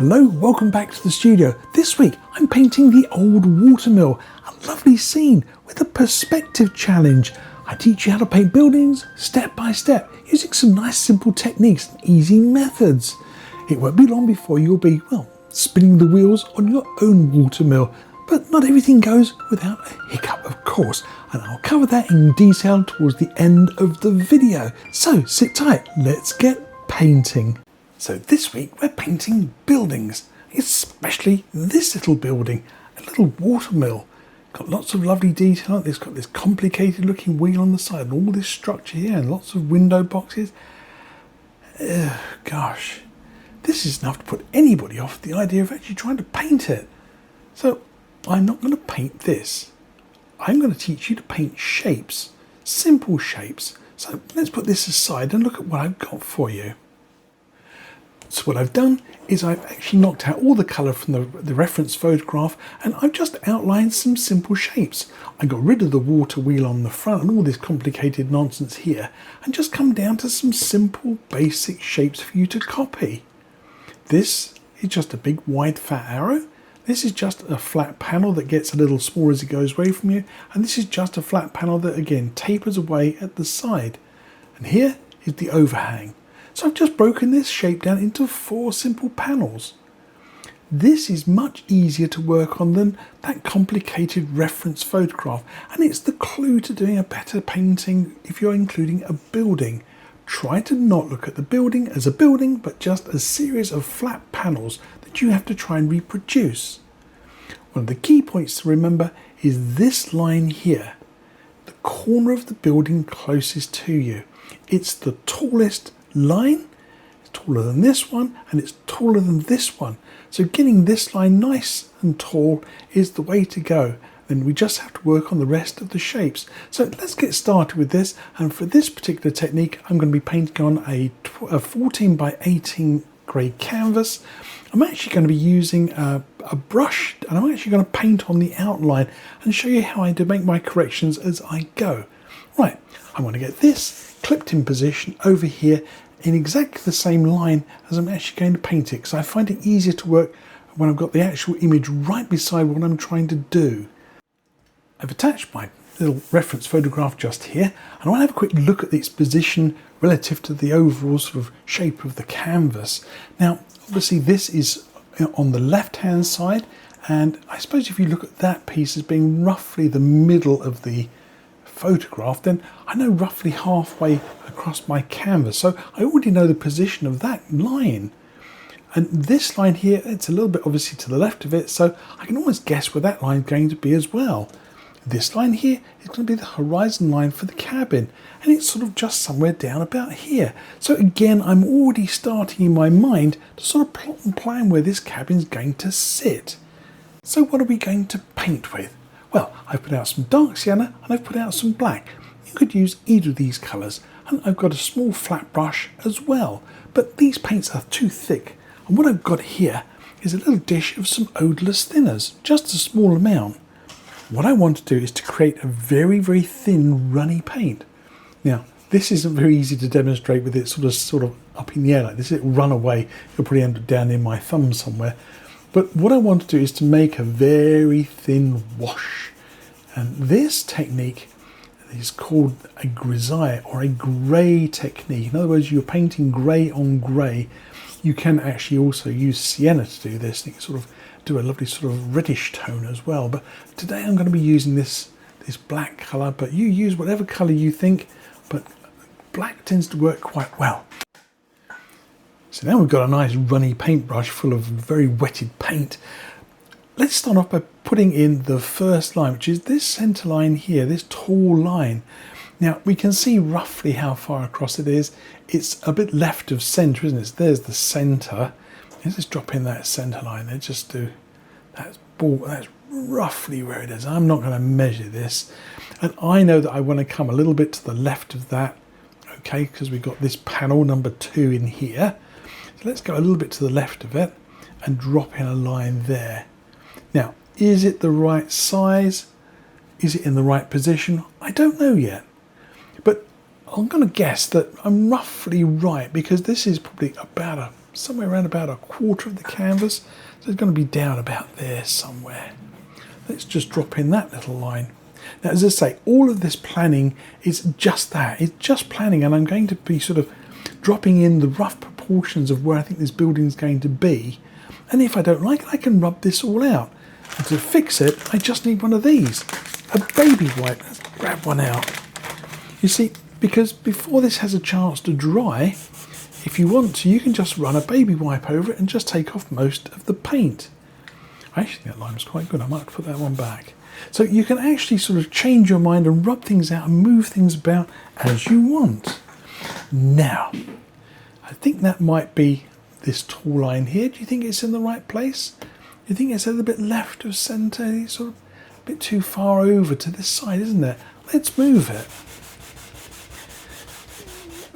Hello, welcome back to the studio. This week I'm painting the old Watermill, a lovely scene with a perspective challenge. I teach you how to paint buildings step by step using some nice simple techniques and easy methods. It won't be long before you'll be, well, spinning the wheels on your own Watermill. But not everything goes without a hiccup, of course, and I'll cover that in detail towards the end of the video. So sit tight, let's get painting. So this week we're painting buildings, especially this little building, a little Watermill. Got lots of lovely detail. It's got this complicated looking wheel on the side and all this structure here and lots of window boxes. Gosh, this is enough to put anybody off the idea of actually trying to paint it. So I'm not going to paint this. I'm going to teach you to paint shapes, simple shapes. So let's put this aside and look at what I've got for you. So what I've done is I've actually knocked out all the colour from the reference photograph and I've just outlined some simple shapes. I got rid of the water wheel on the front and all this complicated nonsense here and just come down to some simple basic shapes for you to copy. This is just a big wide fat arrow. This is just a flat panel that gets a little smaller as it goes away from you, and this is just a flat panel that again tapers away at the side. And here is the overhang. So I've just broken this shape down into 4 simple panels. This is much easier to work on than that complicated reference photograph, and it's the clue to doing a better painting if you're including a building. Try to not look at the building as a building, but just a series of flat panels that you have to try and reproduce. One of the key points to remember is this line here, the corner of the building closest to you. It's the tallest line. It's taller than this one and it's taller than this one. So getting this line nice and tall is the way to go. Then we just have to work on the rest of the shapes. So let's get started with this, and for this particular technique I'm going to be painting on a 14 by 18 grey canvas. I'm actually going to be using a brush and I'm actually going to paint on the outline and show you how I do make my corrections as I go. Right, I'm going to get this clipped in position over here in exactly the same line as I'm actually going to paint it, because I find it easier to work when I've got the actual image right beside what I'm trying to do. I've attached my little reference photograph just here and I want to have a quick look at its position relative to the overall sort of shape of the canvas. Now obviously this is on the left hand side, and I suppose if you look at that piece as being roughly the middle of the photograph, then I know roughly halfway across my canvas, so I already know the position of that line. And this line here, it's a little bit obviously to the left of it, so I can almost guess where that line is going to be as well. This line here is going to be the horizon line for the cabin, and it's sort of just somewhere down about here. So again, I'm already starting in my mind to sort of plot and plan where this cabin is going to sit. So what are we going to paint with? Well, I've put out some dark sienna and I've put out some black. You could use either of these colours, and I've got a small flat brush as well, but these paints are too thick. And what I've got here is a little dish of some odourless thinners, just a small amount. What I want to do is to create a very, very thin runny paint. Now, this isn't very easy to demonstrate with it sort of up in the air like this. It'll run away. It'll probably end up down in my thumb somewhere. But what I want to do is to make a very thin wash. And this technique is called a grisaille, or a grey technique. In other words, you're painting grey on grey. You can actually also use sienna to do this. You can sort of do a lovely sort of reddish tone as well. But today I'm going to be using this black colour, but you use whatever colour you think, but black tends to work quite well. So now we've got a nice runny paintbrush full of very wetted paint. Let's start off by putting in the first line, which is this centre line here, this tall line. Now we can see roughly how far across it is. It's a bit left of centre, isn't it? There's the centre. Let's just drop in that centre line there, just do that's roughly where it is. I'm not going to measure this. And I know that I want to come a little bit to the left of that, okay, because we've got this panel number 2 in here. So let's go a little bit to the left of it and drop in a line there. Now, is it the right size? Is it in the right position? I don't know yet. But I'm going to guess that I'm roughly right, because this is probably about somewhere around about a quarter of the canvas. So it's going to be down about there somewhere. Let's just drop in that little line. Now, as I say, all of this planning is just that. It's just planning, and I'm going to be sort of dropping in the rough proportions of where I think this building is going to be. And if I don't like it, I can rub this all out. And to fix it, I just need one of these, a baby wipe. Let's grab one out. You see, because before this has a chance to dry, if you want to, you can just run a baby wipe over it and just take off most of the paint. I actually think that line was quite good. I might put that one back. So you can actually sort of change your mind and rub things out and move things about as you want. Now, I think that might be this tall line here. Do you think it's in the right place? Do you think it's a little bit left of centre? It's sort of a bit too far over to this side, isn't it? Let's move it.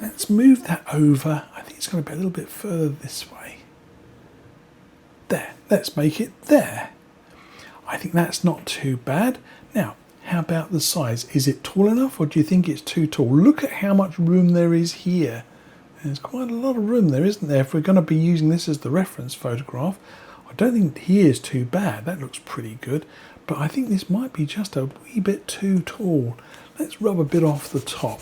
Let's move that over. I think it's going to be a little bit further this way. There. Let's make it there. I think that's not too bad. Now, how about the size? Is it tall enough, or do you think it's too tall? Look at how much room there is here. There's quite a lot of room there, isn't there? If we're going to be using this as the reference photograph, I don't think here is too bad. That looks pretty good. But I think this might be just a wee bit too tall. Let's rub a bit off the top.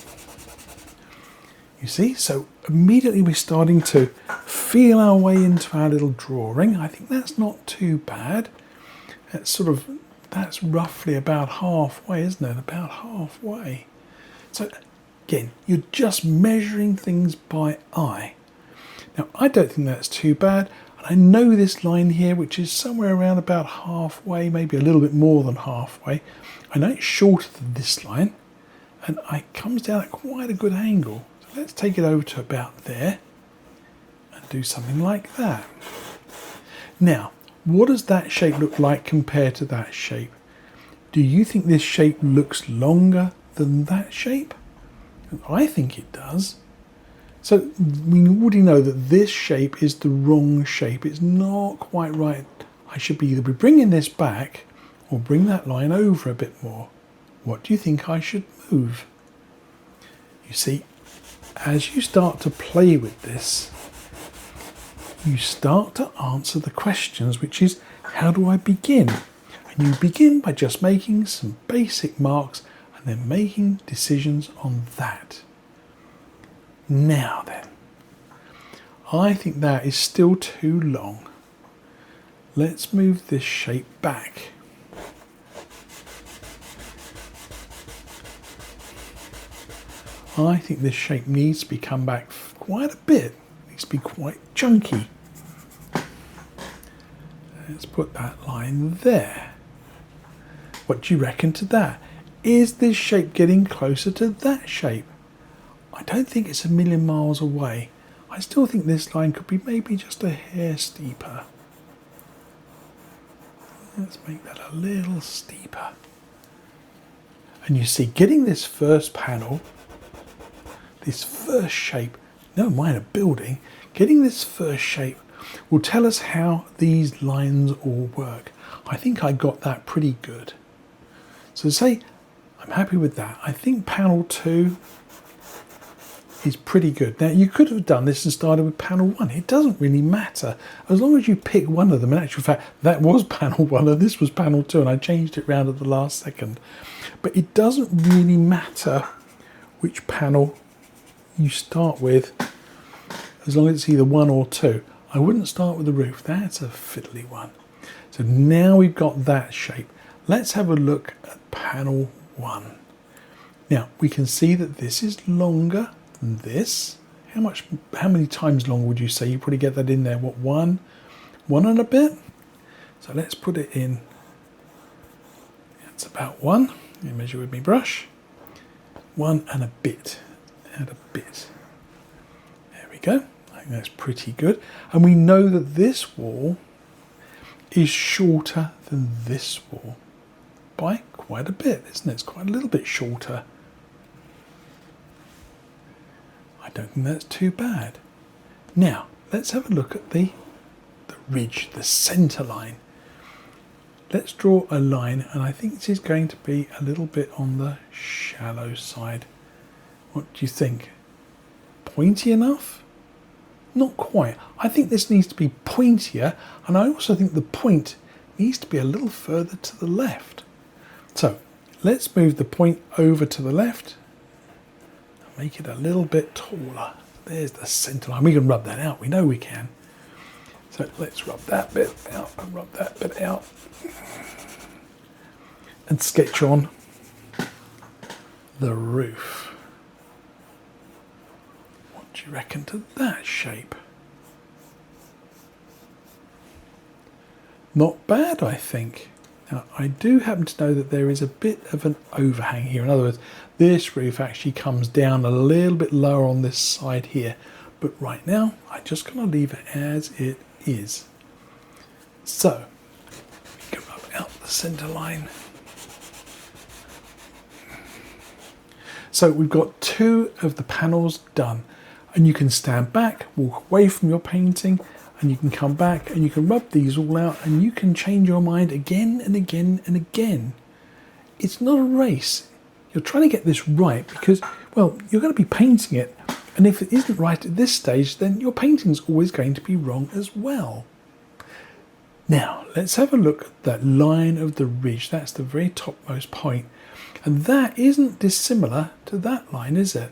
You see, so immediately we're starting to feel our way into our little drawing. I think that's not too bad. That's roughly about halfway, isn't it? About halfway. So again, you're just measuring things by eye. Now, I don't think that's too bad. And I know this line here, which is somewhere around about halfway, maybe a little bit more than halfway. I know it's shorter than this line, and it comes down at quite a good angle. So let's take it over to about there and do something like that. Now, what does that shape look like compared to that shape? Do you think this shape looks longer than that shape? I think it does. So we already know that this shape is the wrong shape. It's not quite right. I should be either bringing this back or bring that line over a bit more. What do you think I should move? You see, as you start to play with this, you start to answer the questions, which is, how do I begin? And you begin by just making some basic marks and then making decisions on that. Now then, I think that is still too long. Let's move this shape back. I think this shape needs to be come back quite a bit. It needs to be quite chunky. Let's put that line there. What do you reckon to that? Is this shape getting closer to that shape? I don't think it's a million miles away. I still think this line could be maybe just a hair steeper. Let's make that a little steeper. And you see, getting this first panel, this first shape, never mind a building, getting this first shape will tell us how these lines all work. I think I got that pretty good. So say I'm happy with that. I think panel 2 is pretty good. Now you could have done this and started with panel 1. It doesn't really matter. As long as you pick one of them. In actual fact, that was panel 1 and this was panel 2 and I changed it round at the last second. But it doesn't really matter which panel you start with, as long as it's either 1 or 2. I wouldn't start with the roof. That's a fiddly one. So now we've got that shape. Let's have a look at panel 1. Now we can see that this is longer than this. How many times longer would you say? You probably get that in there. What, one and a bit? So let's put it in. That's about 1. Let me measure with my brush. 1 and a bit. And a bit. There we go. I think that's pretty good. And we know that this wall is shorter than this wall by quite a bit, isn't it? It's quite a little bit shorter. I don't think that's too bad. Now, let's have a look at the ridge, the centre line. Let's draw a line, and I think this is going to be a little bit on the shallow side. What do you think? Pointy enough? Not quite. I think this needs to be pointier, and I also think the point needs to be a little further to the left. So let's move the point over to the left and make it a little bit taller. There's the centre line. We can rub that out. We know we can. So let's rub that bit out and rub that bit out and sketch on the roof. What do you reckon to that shape? Not bad, I think. Now, I do happen to know that there is a bit of an overhang here. In other words, this roof actually comes down a little bit lower on this side here. But right now, I'm just going to leave it as it is. So, we can rub out the centre line. So we've got 2 of the panels done. And you can stand back, walk away from your painting, and you can come back and you can rub these all out and you can change your mind again and again and again. It's not a race. You're trying to get this right because, well, you're going to be painting it, and if it isn't right at this stage, then your painting's always going to be wrong as well. Now, let's have a look at that line of the ridge. That's the very topmost point. And that isn't dissimilar to that line, is it?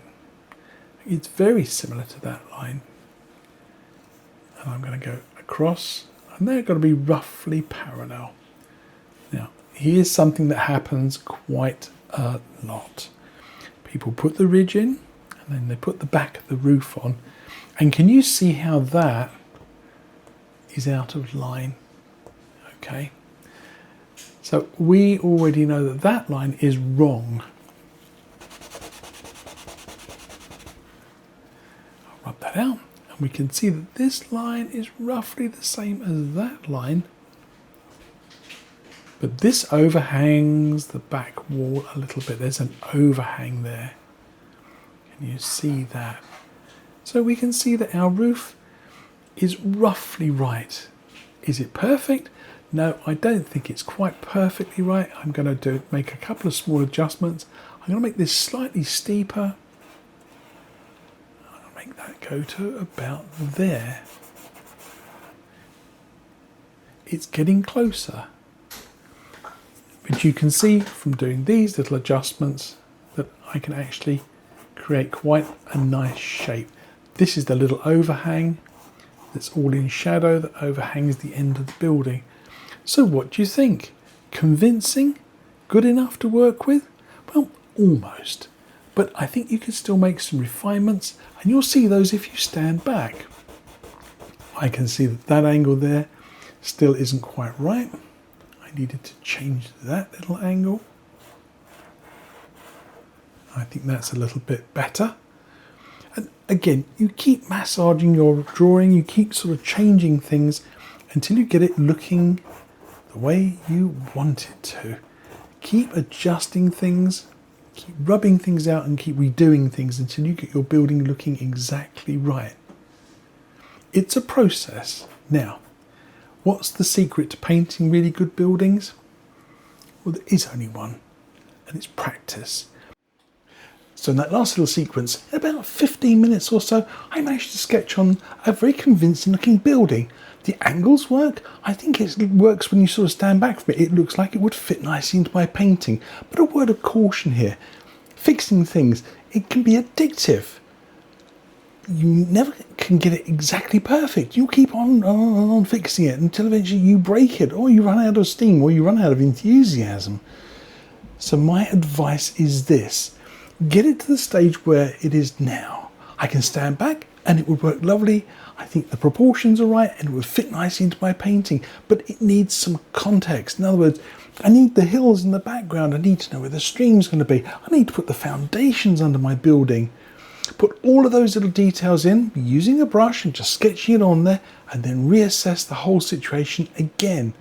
It's very similar to that line. And I'm going to go across, and they're going to be roughly parallel. Now, here's something that happens quite a lot. People put the ridge in, and then they put the back of the roof on. And can you see how that is out of line? Okay. So we already know that that line is wrong. I'll rub that out. We can see that this line is roughly the same as that line, but this overhangs the back wall a little bit. There's an overhang there. Can you see that? So we can see that our roof is roughly right. Is it perfect? No, I don't think it's quite perfectly right. I'm going to make a couple of small adjustments. I'm going to make this slightly steeper. Make that go to about there. It's getting closer. But you can see from doing these little adjustments that I can actually create quite a nice shape. This is the little overhang that's all in shadow that overhangs the end of the building. So what do you think? Convincing? Good enough to work with? Well, almost. But I think you can still make some refinements, and you'll see those if you stand back. I can see that that angle there still isn't quite right. I needed to change that little angle. I think that's a little bit better. And again, you keep massaging your drawing, you keep sort of changing things until you get it looking the way you want it to. Keep adjusting things. Keep rubbing things out and keep redoing things until you get your building looking exactly right. It's a process. Now, what's the secret to painting really good buildings? Well, there is only one, and it's practice. So in that last little sequence, in about 15 minutes or so, I managed to sketch on a very convincing looking building. The angles work. I think it works when you sort of stand back from it. It looks like it would fit nicely into my painting. But a word of caution here. Fixing things, it can be addictive. You never can get it exactly perfect. You keep on fixing it until eventually you break it, or you run out of steam, or you run out of enthusiasm. So my advice is this. Get it to the stage where it is now. I can stand back and it would work lovely. I think the proportions are right and it would fit nicely into my painting, but it needs some context. In other words, I need the hills in the background. I need to know where the stream's going to be. I need to put the foundations under my building. Put all of those little details in using a brush and just sketching it on there, and then reassess the whole situation again.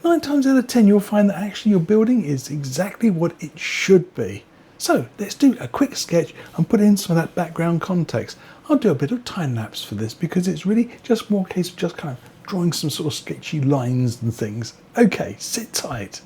9 times out of 10, you'll find that actually your building is exactly what it should be. So let's do a quick sketch and put in some of that background context. I'll do a bit of time lapse for this because it's really just more a case of just kind of drawing some sort of sketchy lines and things. Okay, sit tight.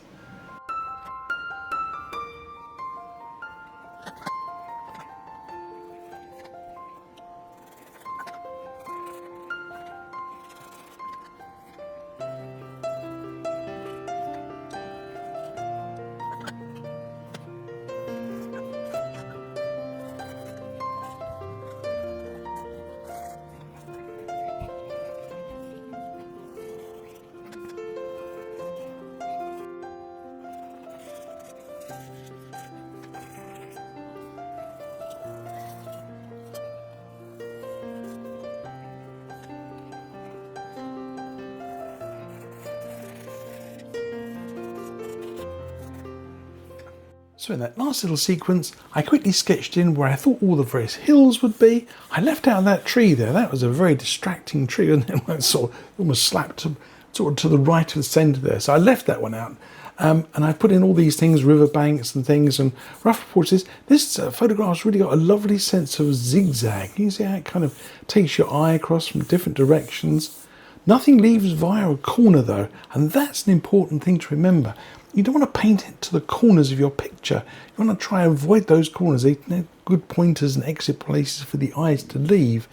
So in that last little sequence, I quickly sketched in where I thought all the various hills would be. I left out that tree there. That was a very distracting tree, and then it sort of almost slapped sort of to the right of the centre there. So I left that one out. And I put in all these things, riverbanks and things, and rough proportions. This photograph's really got a lovely sense of zigzag. You can see how it kind of takes your eye across from different directions. Nothing leaves via a corner though, and that's an important thing to remember. You don't want to paint it to the corners of your picture. You want to try and avoid those corners. They're good pointers and exit places for the eyes to leave.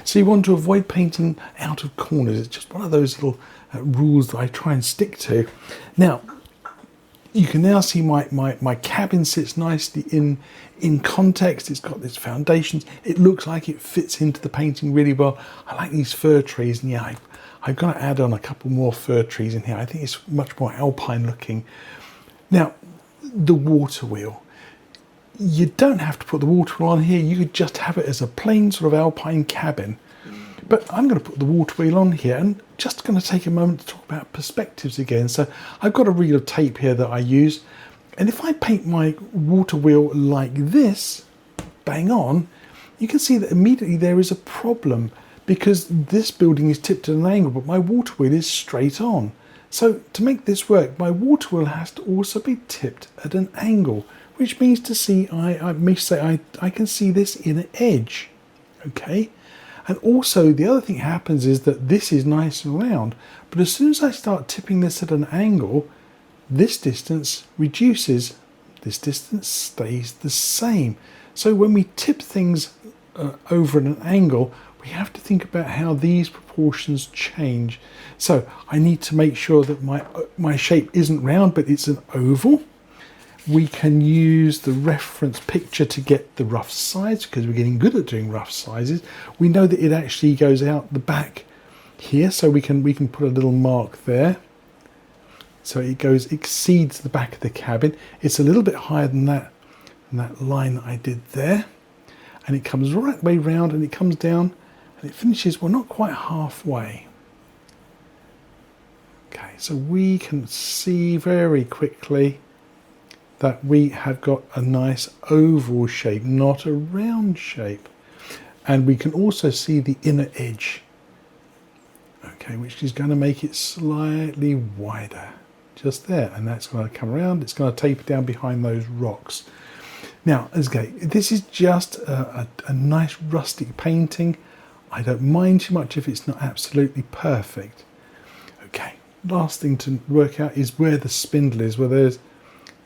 So you want to avoid painting out of corners. It's just one of those little rules that I try and stick to. Now, you can now see my cabin sits nicely in context. It's got its foundations. It looks like it fits into the painting really well. I like these fir trees, and yeah, I've got to add on a couple more fir trees in here. I think it's much more alpine looking. Now, the water wheel. You don't have to put the water wheel on here. You could just have it as a plain sort of alpine cabin. But I'm going to put the water wheel on here, and just going to take a moment to talk about perspectives again. So I've got a reel of tape here that I use. And if I paint my water wheel like this, bang on, you can see that immediately there is a problem, because this building is tipped at an angle, but my water wheel is straight on. So to make this work, my water wheel has to also be tipped at an angle, which means to see, I can see this inner edge, okay? And also the other thing happens is that this is nice and round, but as soon as I start tipping this at an angle, this distance reduces, this distance stays the same. So when we tip things over at an angle, we have to think about how these proportions change. So I need to make sure that my shape isn't round, but it's an oval. We can use the reference picture to get the rough sides, because we're getting good at doing rough sizes. We know that it actually goes out the back here, so we can put a little mark there. So it exceeds the back of the cabin. It's a little bit higher than that line that I did there. And it comes right way round, and it comes down, and it finishes, well, not quite halfway. Okay, so we can see very quickly that we have got a nice oval shape, not a round shape. And we can also see the inner edge, okay, which is going to make it slightly wider, just there. And that's going to come around, it's going to taper down behind those rocks. Now, okay, this is just a nice rustic painting. I don't mind too much if it's not absolutely perfect. Okay, last thing to work out is where the spindle is,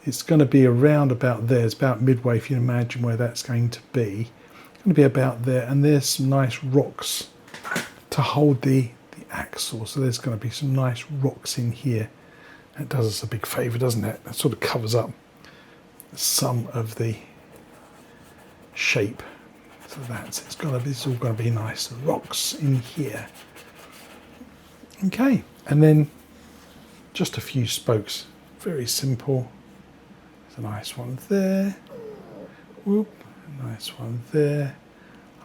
it's going to be around about there. It's about midway, if you can imagine where that's going to be. It's going to be about there, and there's some nice rocks to hold the axle. So there's going to be some nice rocks in here. That does us a big favour, doesn't it? That sort of covers up some of the shape. So it's all going to be nice rocks in here. Okay, and then just a few spokes. Very simple. A nice one there, whoop, a nice one there,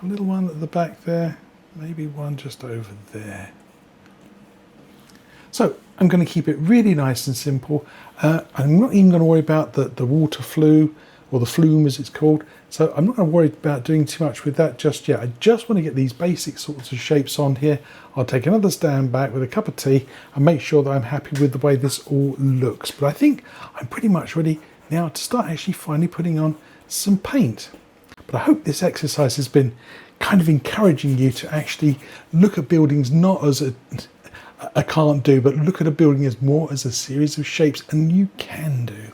a little one at the back there, maybe one just over there. So I'm going to keep it really nice and simple. I'm not even going to worry about the water flue, or the flume as it's called, so I'm not going to worry about doing too much with that just yet. I just want to get these basic sorts of shapes on here. I'll take another stand back with a cup of tea and make sure that I'm happy with the way this all looks. But I think I'm pretty much ready now to start actually finally putting on some paint. But I hope this exercise has been kind of encouraging you to actually look at buildings not as a can't do, but look at a building as more as a series of shapes, and you can do.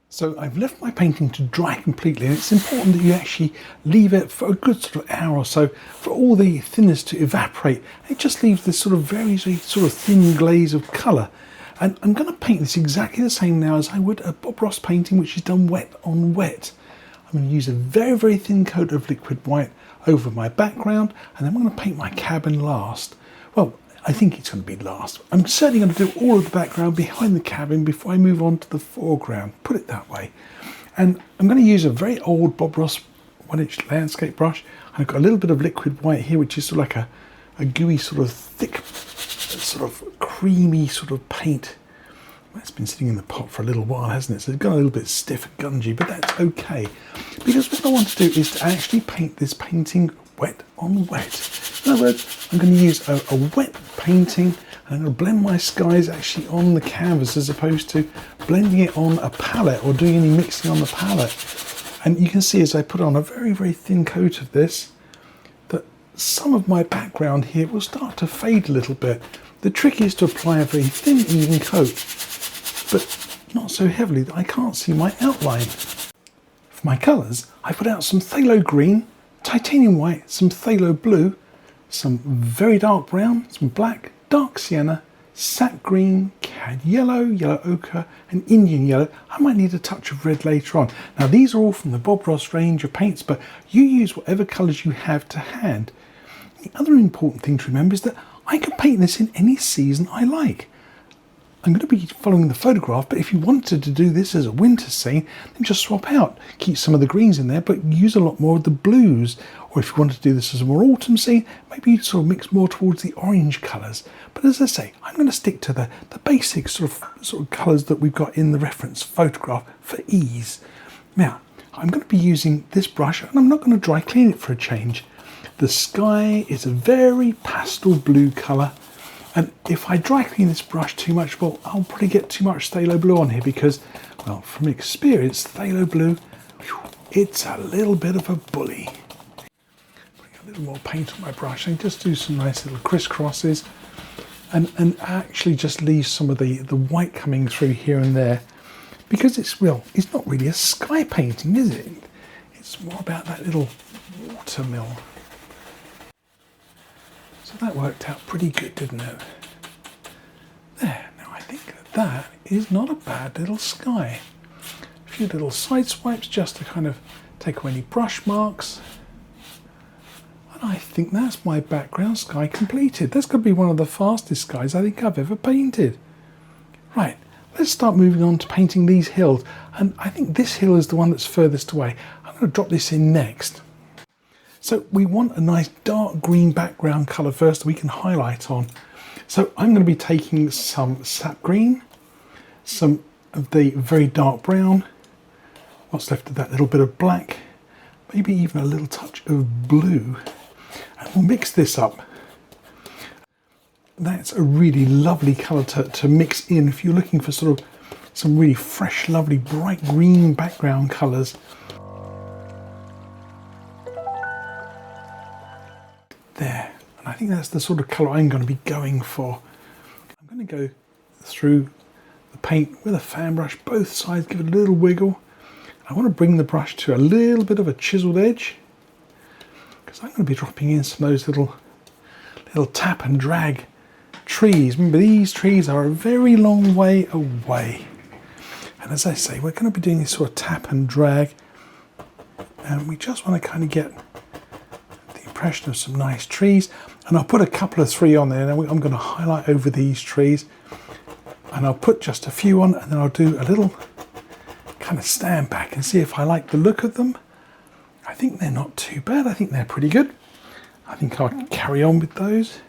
So I've left my painting to dry completely, and it's important that you actually leave it for a good sort of hour or so for all the thinness to evaporate. It just leaves this sort of very sort of thin glaze of colour. And I'm going to paint this exactly the same now as I would a Bob Ross painting, which is done wet on wet. I'm going to use a very, very thin coat of liquid white over my background, and then I'm going to paint my cabin last. Well, I think it's going to be last. I'm certainly going to do all of the background behind the cabin before I move on to the foreground, put it that way. And I'm going to use a very old Bob Ross 1-inch landscape brush. I've got a little bit of liquid white here, which is sort of like a gooey, sort of thick, sort of creamy sort of paint, That's been sitting in the pot for a little while, hasn't it? So it's got a little bit stiff and gungy, but that's okay. Because what I want to do is to actually paint this painting wet on wet. In other words, I'm going to use a wet painting, and I'm going to blend my skies actually on the canvas as opposed to blending it on a palette or doing any mixing on the palette. And you can see as I put on a very, very thin coat of this, that some of my background here will start to fade a little bit. The trick is to apply a very thin, even coat, but not so heavily that I can't see my outline. For my colours, I put out some phthalo green, titanium white, some phthalo blue, some very dark brown, some black, dark sienna, sap green, cad yellow, yellow ochre and Indian yellow. I might need a touch of red later on. Now these are all from the Bob Ross range of paints, but you use whatever colours you have to hand. The other important thing to remember is that I can paint this in any season I like. I'm going to be following the photograph, but if you wanted to do this as a winter scene, then just swap out. Keep some of the greens in there, but use a lot more of the blues. Or if you wanted to do this as a more autumn scene, maybe you'd sort of mix more towards the orange colours. But as I say, I'm going to stick to the basic sort of colours that we've got in the reference photograph for ease. Now, I'm going to be using this brush, and I'm not going to dry clean it for a change. The sky is a very pastel blue colour. And if I dry clean this brush too much, well, I'll probably get too much phthalo blue on here because, well, from experience, phthalo blue, it's a little bit of a bully. Putting a little more paint on my brush and just do some nice little crisscrosses and actually just leave some of the white coming through here and there because it's not really a sky painting, is it? It's more about that little watermill. So that worked out pretty good, didn't it? There, now I think that is not a bad little sky. A few little side swipes just to kind of take away any brush marks. And I think that's my background sky completed. That's going to be one of the fastest skies I think I've ever painted. Right, let's start moving on to painting these hills. And I think this hill is the one that's furthest away. I'm going to drop this in next. So we want a nice dark green background colour first that we can highlight on. So I'm going to be taking some sap green, some of the very dark brown, what's left of that little bit of black, maybe even a little touch of blue, and we'll mix this up. That's a really lovely colour to mix in if you're looking for sort of some really fresh, lovely, bright green background colours. There, and I think that's the sort of colour I'm going to be going for. I'm going to go through the paint with a fan brush, both sides, give it a little wiggle. I want to bring the brush to a little bit of a chiseled edge because I'm going to be dropping in some of those little tap and drag trees. Remember, these trees are a very long way away. And as I say, we're going to be doing this sort of tap and drag, and we just want to kind of get of some nice trees, and I'll put a couple of 3 on there. Now I'm going to highlight over these trees, and I'll put just a few on, and then I'll do a little kind of stand back and see if I like the look of them. I think they're not too bad. I think they're pretty good. I think I'll carry on with those.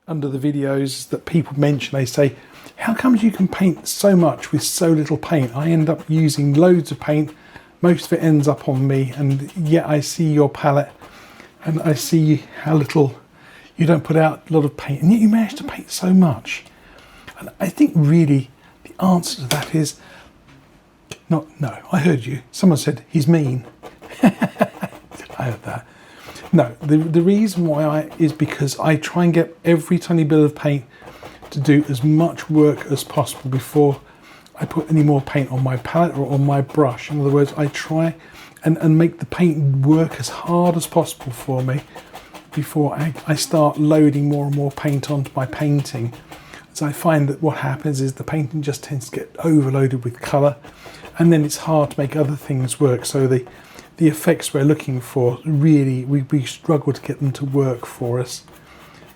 Under the videos that people mention, they say, how comes you can paint so much with so little paint? I end up using loads of paint. Most of it ends up on me, and yet I see your palette and I see how little you don't put out a lot of paint, and yet you manage to paint so much. And I think really the answer to that is no, I heard you. Someone said he's mean. I heard that. No, the reason why is because I try and get every tiny bit of paint to do as much work as possible before I put any more paint on my palette or on my brush. In other words, I try and make the paint work as hard as possible for me before I start loading more and more paint onto my painting. So I find that what happens is the painting just tends to get overloaded with colour, and then it's hard to make other things work. So the effects we're looking for, really, we struggle to get them to work for us.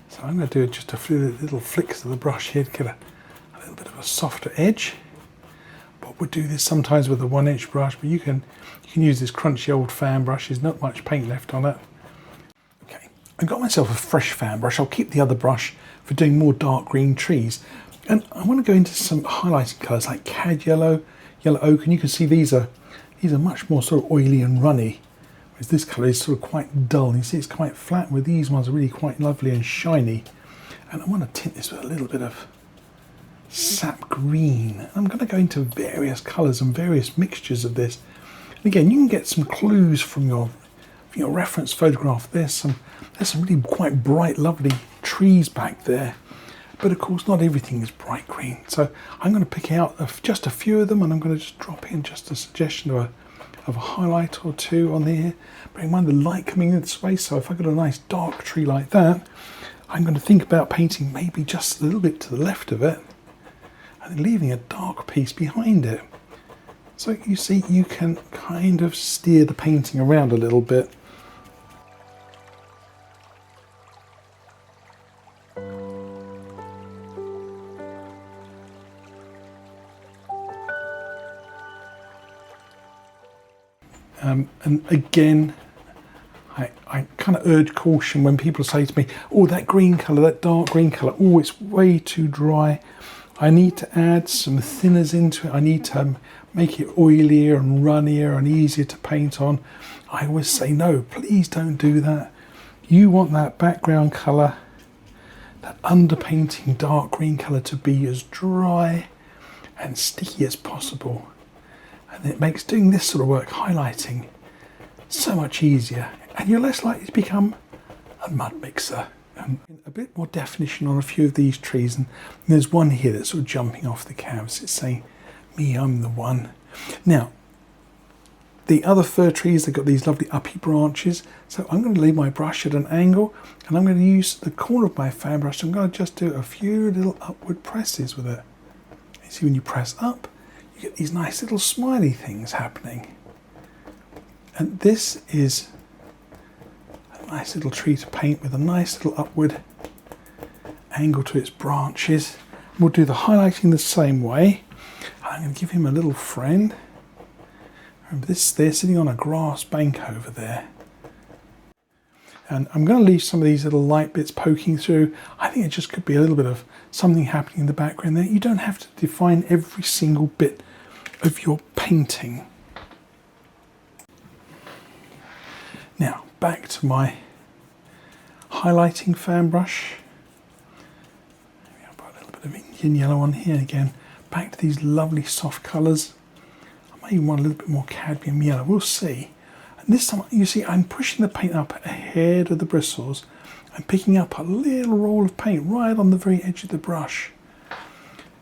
So I'm going to do just a few little flicks of the brush here to get a little bit of a softer edge. But we'll do this sometimes with a 1-inch brush, but you can use this crunchy old fan brush. There's not much paint left on it. Okay, I got myself a fresh fan brush. I'll keep the other brush for doing more dark green trees. And I want to go into some highlighting colours like cad yellow, yellow oak, and you can see these are much more sort of oily and runny. Whereas this colour is sort of quite dull. You see it's quite flat, where these ones are really quite lovely and shiny. And I want to tint this with a little bit of sap green. I'm going to go into various colours and various mixtures of this. And again, you can get some clues from your reference photograph. There's some really quite bright, lovely trees back there. But of course, not everything is bright green. So I'm going to pick out just a few of them, and I'm going to just drop in just a suggestion of a highlight or two on here. Bear in mind the light coming in this way, so if I've got a nice dark tree like that, I'm going to think about painting maybe just a little bit to the left of it and leaving a dark piece behind it. So you see, you can kind of steer the painting around a little bit. And again, I kind of urge caution when people say to me, oh, that green colour, that dark green colour, oh, it's way too dry. I need to add some thinners into it. I need to make it oilier and runnier and easier to paint on. I always say, no, please don't do that. You want that background colour, that underpainting dark green colour, to be as dry and sticky as possible. And it makes doing this sort of work, highlighting, so much easier. And you're less likely to become a mud mixer. A bit more definition on a few of these trees. And there's one here that's sort of jumping off the canvas. It's saying, me, I'm the one. Now, the other fir trees, they've got these lovely uppy branches. So I'm going to leave my brush at an angle, and I'm going to use the corner of my fan brush. I'm going to just do a few little upward presses with it. You see, when you press up, you get these nice little smiley things happening. And this is a nice little tree to paint with a nice little upward angle to its branches. We'll do the highlighting the same way. I'm going to give him a little friend. Remember this, they're sitting on a grass bank over there. And I'm going to leave some of these little light bits poking through. I think it just could be a little bit of something happening in the background there. You don't have to define every single bit of your painting. Now, back to my highlighting fan brush. Maybe I'll put a little bit of Indian yellow on here again. Back to these lovely soft colours. I may even want a little bit more cadmium yellow, we'll see. And this time, you see, I'm pushing the paint up ahead of the bristles. I'm picking up a little roll of paint right on the very edge of the brush.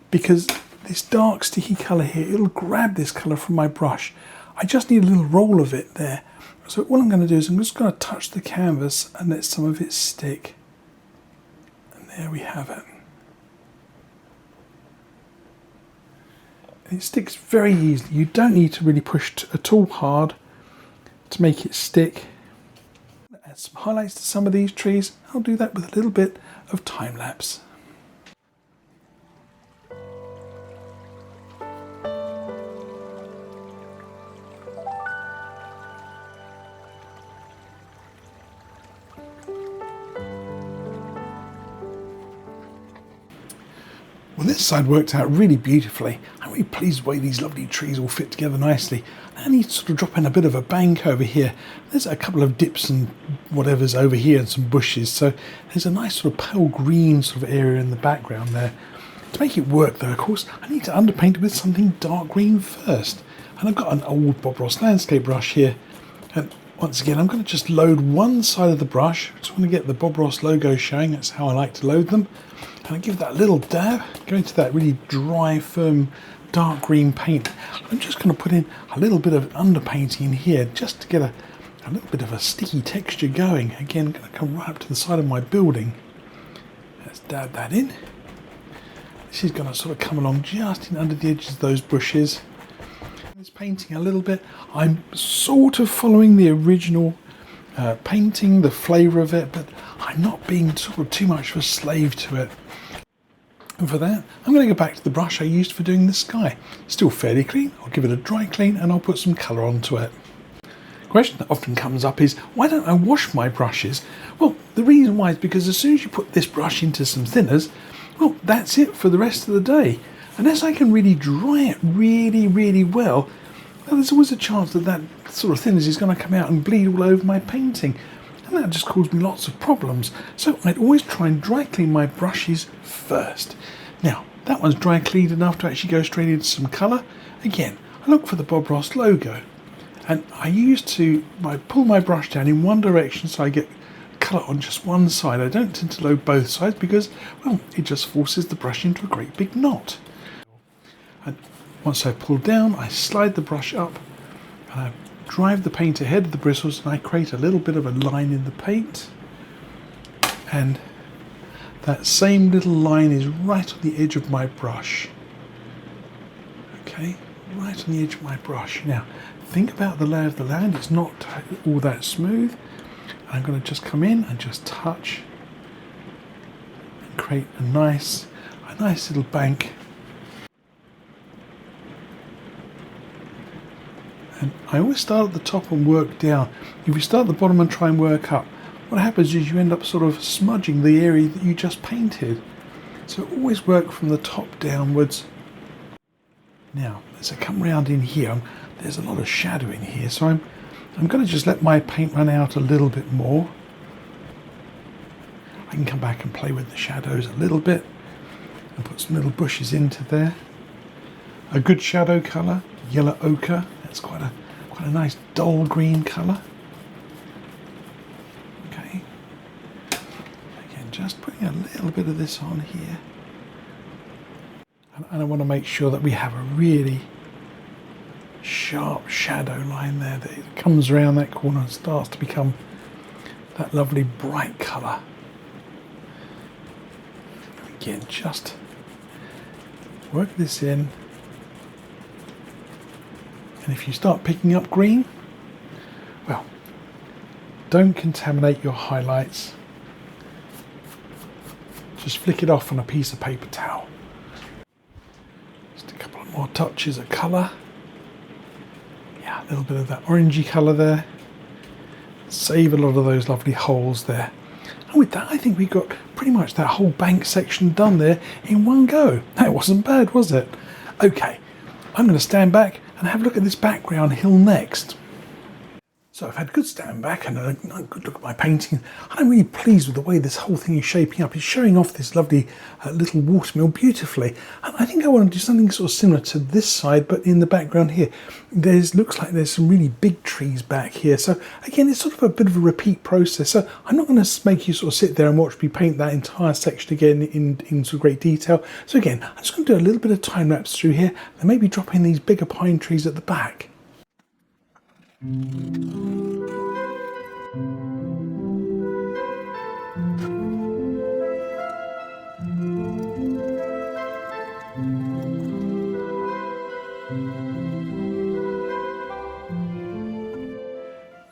Because this dark sticky colour here, it'll grab this colour from my brush. I just need a little roll of it there. So what I'm going to do is I'm just going to touch the canvas and let some of it stick. And there we have it. And it sticks very easily. You don't need to really push at all hard to make it stick. Add some highlights to some of these trees. I'll do that with a little bit of time lapse. Well, this side worked out really beautifully. I'm really pleased the way these lovely trees all fit together nicely. I need to sort of drop in a bit of a bank over here. There's a couple of dips and whatever's over here and some bushes. So there's a nice sort of pale green sort of area in the background there. To make it work though, of course, I need to underpaint it with something dark green first. And I've got an old Bob Ross landscape brush here. And once again, I'm going to just load one side of the brush. I just want to get the Bob Ross logo showing. That's how I like to load them. And I give that a little dab, go into that really dry, firm, dark green paint. I'm just going to put in a little bit of underpainting in here just to get a little bit of a sticky texture going. Again, I'm going to come right up to the side of my building. Let's dab that in. This is going to sort of come along just in under the edges of those bushes. It's painting a little bit. I'm sort of following the original painting, the flavour of it, but I'm not being sort of too much of a slave to it. And for that, I'm going to go back to the brush I used for doing the sky. Still fairly clean. I'll give it a dry clean and I'll put some colour onto it. question that often comes up is, why don't I wash my brushes? Well, the reason why is because as soon as you put this brush into some thinners, well, that's it for the rest of the day. Unless I can really dry it really well, there's always a chance that that sort of thinners is going to come out and bleed all over my painting. And that just caused me lots of problems. So I'd always try and dry clean my brushes first. Now, that one's dry cleaned enough to actually go straight into some colour. Again, I look for the Bob Ross logo. And I pull my brush down in one direction so I get colour on just one side. I don't tend to load both sides because, well, it just forces the brush into a great big knot. And once I pull down, I slide the brush up and I drive the paint ahead of the bristles and I create a little bit of a line in the paint. And that same little line is right on the edge of my brush. Okay, right on the edge of my brush. Now, think about the lay of the land. It's not all that smooth. I'm going to just come in and just touch and create a nice little bank. And I always start at the top and work down. If you start at the bottom and try and work up, what happens is you end up sort of smudging the area that you just painted. So always work from the top downwards. Now, as I come round in here, there's a lot of shadow in here, so I'm going to just let my paint run out a little bit more. I can come back and play with the shadows a little bit and put some little bushes into there. A good shadow colour, yellow ochre. That's quite a nice dull green colour. Okay. Again, just putting a little bit of this on here. And I want to make sure that we have a really sharp shadow line there that it comes around that corner and starts to become that lovely bright colour. Again, just work this in. And if you start picking up green, well, don't contaminate your highlights. Just flick it off on a piece of paper towel. Just a couple of more touches of colour. Yeah, a little bit of that orangey colour there. Save a lot of those lovely holes there. And with that, I think we got pretty much that whole bank section done there in one go. That wasn't bad, was it? Okay, I'm going to stand back and have a look at this background hill next. So I've had a good stand back and a good look at my painting. I'm really pleased with the way this whole thing is shaping up. It's showing off this lovely little watermill beautifully. And I think I want to do something sort of similar to this side, but in the background here. Looks like there's some really big trees back here. So again, it's sort of a bit of a repeat process. So I'm not going to make you sort of sit there and watch me paint that entire section again in some great detail. So again, I'm just going to do a little bit of time lapse through here and maybe drop in these bigger pine trees at the back.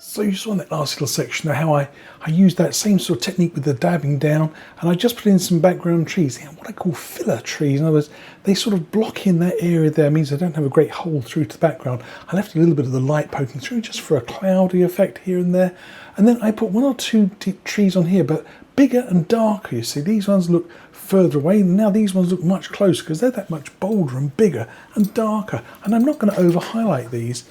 So you saw in that last little section how I used that same sort of technique with the dabbing down, and I just put in some background trees, what I call filler trees. In other words, they sort of block in that area there, means I don't have a great hole through to the background. I left a little bit of the light poking through just for a cloudy effect here and there. And then I put one or two trees on here, but bigger and darker. You see, these ones look further away, and now these ones look much closer because they're that much bolder and bigger and darker. And I'm not going to over highlight these.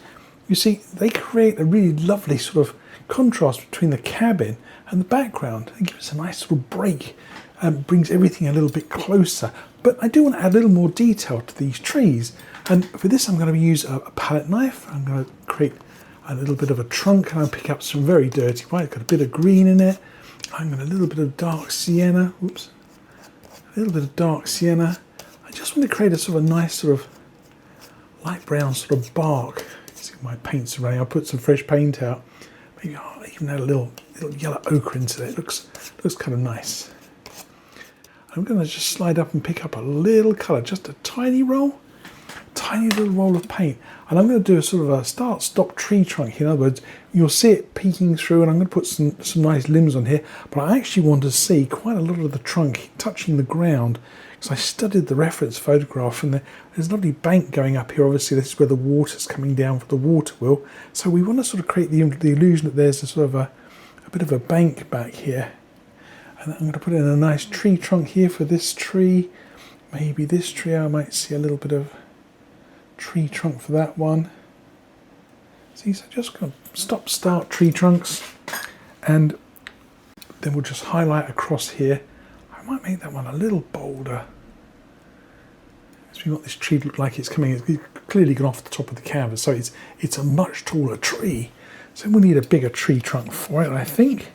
You see, they create a really lovely sort of contrast between the cabin and the background. It gives us a nice sort of break and brings everything a little bit closer. But I do want to add a little more detail to these trees. And for this, I'm going to use a palette knife. I'm going to create a little bit of a trunk, and I'll pick up some very dirty white. It's got a bit of green in it. I'm going to a little bit of dark sienna. Oops. A little bit of dark sienna. I just want to create a sort of nice sort of light brown sort of bark. See, my paint's running. I'll put some fresh paint out. Maybe I'll even add a little yellow ochre into it. It looks kind of nice. I'm going to just slide up and pick up a little colour, just a tiny roll, tiny little roll of paint. And I'm going to do a sort of a start-stop tree trunk. In other words, you'll see it peeking through, and I'm going to put some nice limbs on here, but I actually want to see quite a lot of the trunk touching the ground, because I studied the reference photograph, and there's a lovely bank going up here. Obviously, this is where the water's coming down for the Watermill. So we want to sort of create the illusion that there's a sort of a bit of a bank back here. And I'm going to put in a nice tree trunk here for this tree. Maybe this tree, I might see a little bit of tree trunk for that one. See, so just going to stop, start tree trunks, and then we'll just highlight across here. I might make that one a little bolder. So we want this tree to look like it's coming, it's clearly gone off the top of the canvas, so it's a much taller tree. So we need a bigger tree trunk for it, I think.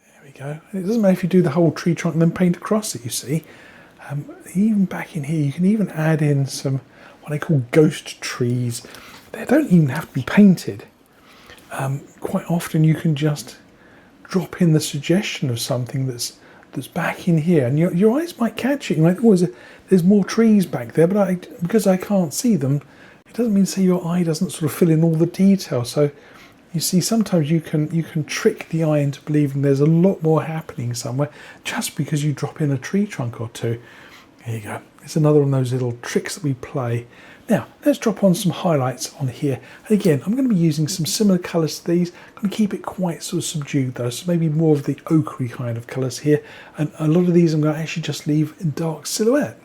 There we go. And it doesn't matter if you do the whole tree trunk and then paint across it, you see. Even back in here, you can even add in some what I call ghost trees. They don't even have to be painted. Quite often you can just drop in the suggestion of something that's back in here, and your eyes might catch it. You might, oh, there's more trees back there, but because I can't see them, it doesn't mean to say your eye doesn't sort of fill in all the detail. So you see, sometimes you can trick the eye into believing there's a lot more happening somewhere just because you drop in a tree trunk or two. There you go. It's another one of those little tricks that we play. Now, let's drop on some highlights on here. And again, I'm going to be using some similar colours to these. I'm going to keep it quite sort of subdued though, so maybe more of the ochre kind of colours here. And a lot of these I'm going to actually just leave in dark silhouette.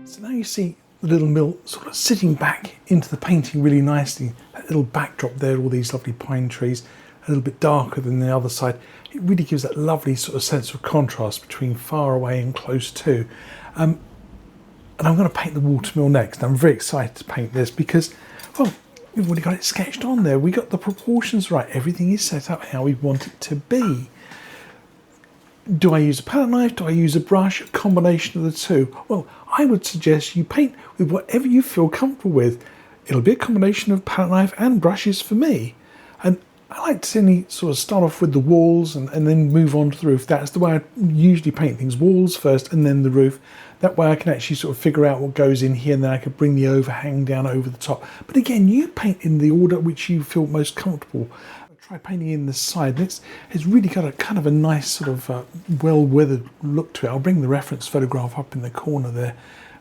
So now you see the little mill sort of sitting back into the painting really nicely. That little backdrop there, all these lovely pine trees, a little bit darker than the other side. It really gives that lovely sort of sense of contrast between far away and close to. And I'm going to paint the Watermill next. I'm very excited to paint this because, well, we've already got it sketched on there. We got the proportions right. Everything is set up how we want it to be. Do I use a palette knife? Do I use a brush? A combination of the two? Well, I would suggest you paint with whatever you feel comfortable with. It'll be a combination of palette knife and brushes for me. And I like to certainly sort of start off with the walls and then move on to the roof. That's the way I usually paint things. Walls first and then the roof. That way I can actually sort of figure out what goes in here, and then I could bring the overhang down over the top. But again, you paint in the order which you feel most comfortable. Try painting in the side. It's really got a kind of a nice sort of well-weathered look to it. I'll bring the reference photograph up in the corner there,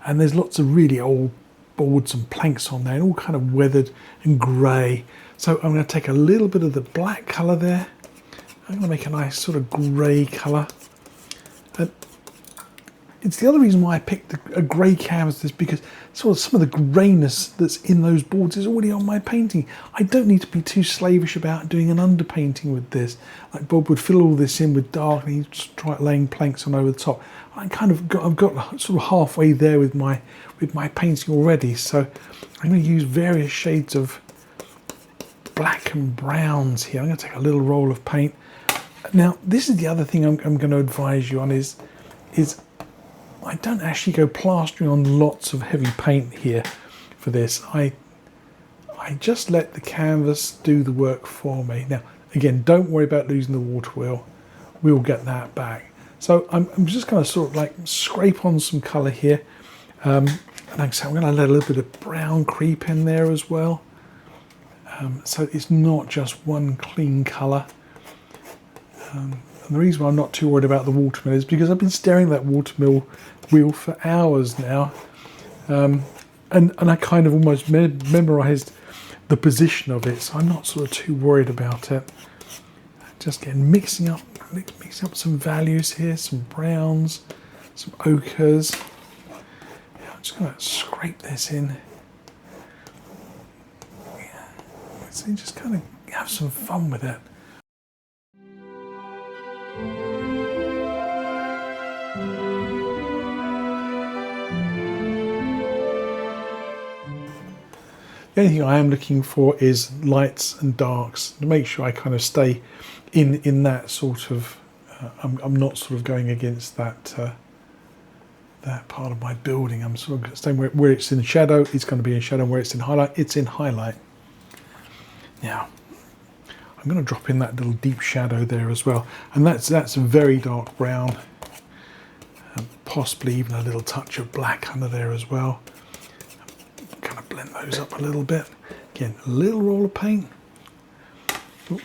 and there's lots of really old boards and planks on there, and all kind of weathered and grey. So I'm going to take a little bit of the black colour there. I'm going to make a nice sort of grey colour. And it's the other reason why I picked a grey canvas is because sort of some of the greyness that's in those boards is already on my painting. I don't need to be too slavish about doing an underpainting with this. Like Bob would fill all this in with dark and he'd try laying planks on over the top. I've got sort of halfway there with my painting already. So I'm going to use various shades of black and browns here. I'm going to take a little roll of paint. Now, this is the other thing I'm going to advise you on is I don't actually go plastering on lots of heavy paint here for this. I just let the canvas do the work for me. Now, again, don't worry about losing the Watermill. We'll get that back. So I'm just going to sort of like scrape on some colour here. And like I say, I'm going to let a little bit of brown creep in there as well. So it's not just one clean colour. And the reason why I'm not too worried about the Watermill is because I've been staring at that Watermill wheel for hours now. And I kind of almost memorised the position of it, so I'm not sort of too worried about it. Just again, mixing up some values here, some browns, some ochres. Yeah, I'm just going to scrape this in. Yeah. So just kind of have some fun with it. The only thing I am looking for is lights and darks to make sure I kind of stay in that sort of. I'm not sort of going against that that part of my building. I'm sort of staying where it's in shadow, it's going to be in shadow. Where it's in highlight, it's in highlight. Now, I'm I'm going to drop in that little deep shadow there as well, and that's a very dark brown, and possibly even a little touch of black under there as well. Kind of blend those up a little bit. Again, a little roll of paint. Oop.